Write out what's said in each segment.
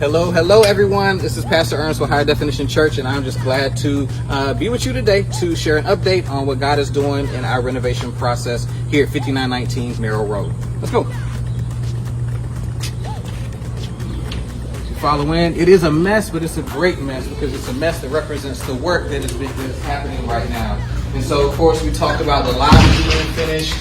Hello everyone. This is Pastor Ernst with Higher Definition Church, and I'm just glad to be with you today to share an update on what God is doing in our renovation process here at 5919 Merrill Road. Let's go. Follow in. It is a mess, but it's a great mess because it's a mess that represents the work that is happening right now. And so, of course, we talked about the lobby being finished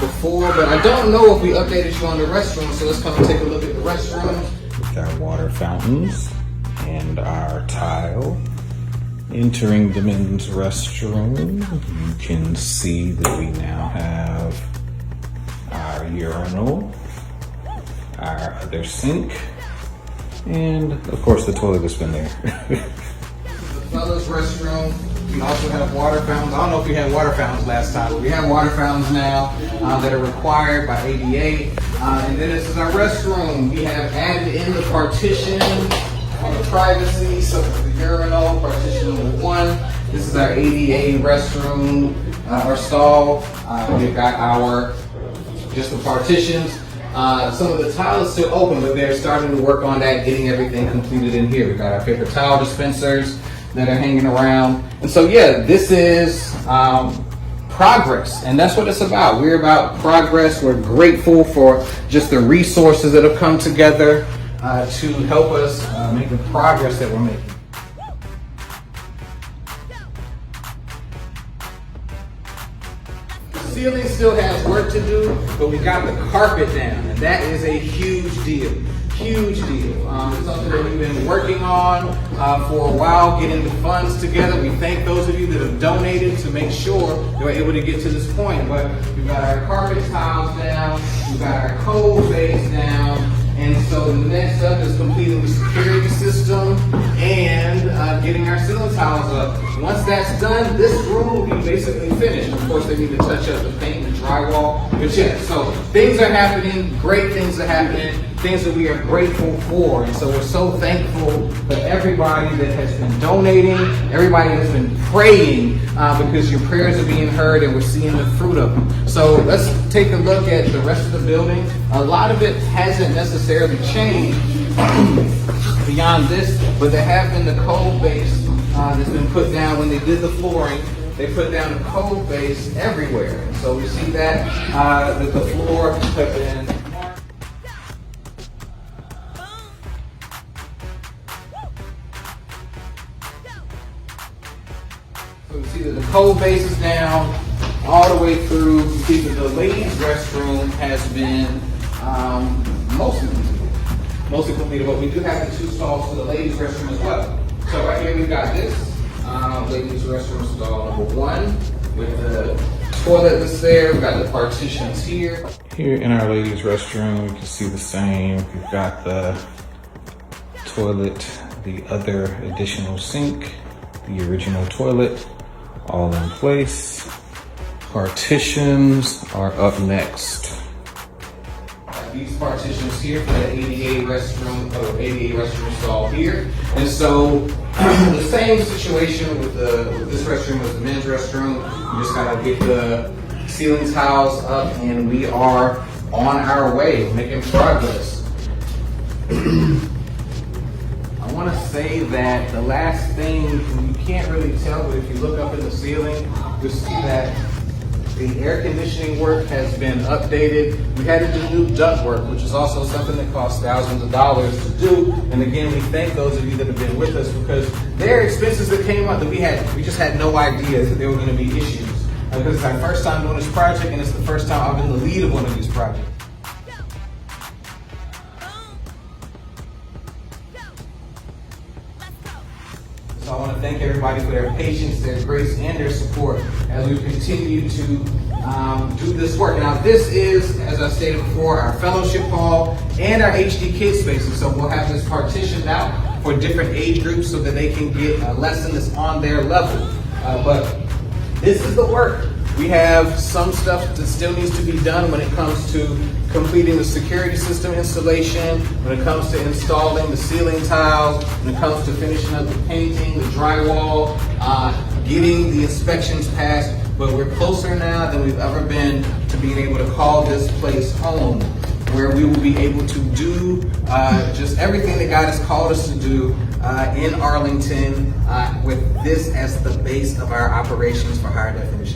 before, but I don't know if we updated you on the restroom, so let's come and take a look at the restroom. With our water fountains and our tile. Entering the men's restroom, you can see that we now have our urinal, our other sink, and of course the toilet has been there. The fellas' restroom. We also have water fountains. I don't know if we had water fountains last time, but we have water fountains now that are required by ADA. And then this is our restroom. We have added in the partition for the privacy. So for the urinal, partition number 1. This is our ADA restroom or stall. We've got our just the partitions. Some of the tile is still open, but they're starting to work on that, getting everything completed in here. We've got our paper towel dispensers that are hanging around. And so, yeah, this is progress, and that's what it's about. We're about progress. We're grateful for just the resources that have come together to help us make the progress that we're making. The ceiling still has work to do, but we got the carpet down, and that is a huge deal. Huge deal. It's something that we've been working on for a while, getting the funds together. We thank those of you that have donated to make sure that we're able to get to this point. But we've got our carpet tiles down, we've got our cold base down, and so the next up is completing the security system and getting our ceiling tiles up. Once that's done, this room will be basically finished. Of course, they need to touch up the paint and drywall, but yeah, so things are happening, great things are happening, things that we are grateful for. And so we're so thankful for everybody that has been donating, everybody that's been praying, because your prayers are being heard and we're seeing the fruit of them. So let's take a look at the rest of the building. A lot of it hasn't necessarily changed beyond this, but there have been the cold base that's been put down when they did the flooring. They put down the cold base everywhere. And so we see that the floor has been So we see that the cold base is down all the way through. We see that the ladies' restroom has been mostly completed, but we do have the 2 stalls for the ladies' restroom as well. So right here we've got this ladies' restroom stall number 1 with the toilet that's there. We've got the partitions here. Here in our ladies' restroom, you can see the same. We've got the toilet, the other additional sink, the original toilet, all in place. Partitions are up next. These partitions here for the ADA restroom stall here. And so the same situation with this restroom as the men's restroom. We just gotta get the ceiling tiles up and we are on our way, making progress. I want to say that the last thing, you can't really tell, but if you look up in the ceiling, you'll see that the air conditioning work has been updated. We had to do new duct work, which is also something that costs thousands of dollars to do. And again, we thank those of you that have been with us because there are expenses that came up that we just had no idea that there were going to be issues. Because it's our first time doing this project, and it's the first time I've been the lead of one of these projects. So I want to thank everybody for their patience, their grace, and their support as we continue to do this work. Now, this is, as I stated before, our fellowship hall and our HD Kids spaces. So we'll have this partitioned out for different age groups so that they can get a lesson that's on their level. But this is the work. We have some stuff that still needs to be done when it comes to completing the security system installation, when it comes to installing the ceiling tiles, when it comes to finishing up the painting, the drywall, getting the inspections passed. But we're closer now than we've ever been to being able to call this place home. where we will be able to do just everything that God has called us to do in Arlington with this as the base of our operations for higher definition